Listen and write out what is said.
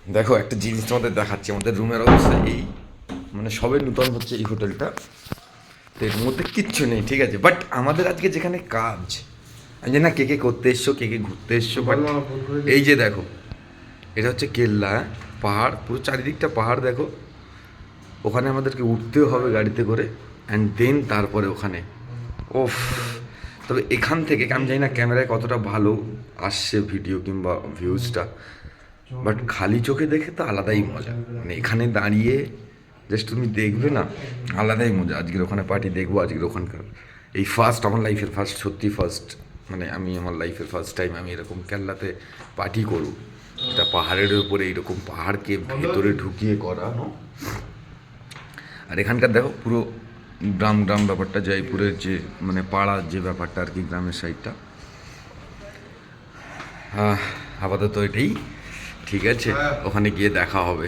দেখো একটা জিনিস তোমাদের দেখাচ্ছি, আমাদের রুমের অবস্থা এই, মানে সবে নূতন হচ্ছে এই হোটেলটা, তো এর মধ্যে কিচ্ছু নেই, ঠিক আছে। বাট আমাদের আজকে যেখানে কাজ, আমি জানি না কে কে করতে এসছো, কে কে ঘুরতে এসছো, বাট এই যে দেখো, এটা হচ্ছে কেল্লা, পাহাড়, পুরো চারিদিকটা পাহাড় দেখো। ওখানে আমাদেরকে উঠতেও হবে গাড়িতে করে, অ্যান্ড দেন তারপরে ওখানে, ওফ। তবে এখান থেকে আমি জানি না ক্যামেরায় কতটা ভালো আসছে ভিডিও কিংবা ভিউজটা, বাট খালি চোখে দেখে তো আলাদাই মজা। মানে এখানে দাঁড়িয়ে জাস্ট তুমি দেখবে না, আলাদাই মজা। আজকের ওখানে পার্টি দেখবো, আজকের ওখানকার এই ফার্স্ট, আমার লাইফের ফার্স্ট, সত্যি ফার্স্ট। মানে আমি আমার লাইফের ফার্স্ট টাইম আমি এরকম কেল্লাতে পার্টি করব, এটা পাহাড়ের উপরে, এইরকম পাহাড়কে ভেতরে ঢুকিয়ে করানো। আর এখানকার দেখো পুরো গ্রাম গ্রাম ব্যাপারটা, জয়পুরের যে মানে পাড়ার যে ব্যাপারটা আর কি, গ্রামের সাইডটা। আপাতত এটাই ঠিক আছে, ওখানে গিয়ে দেখা হবে।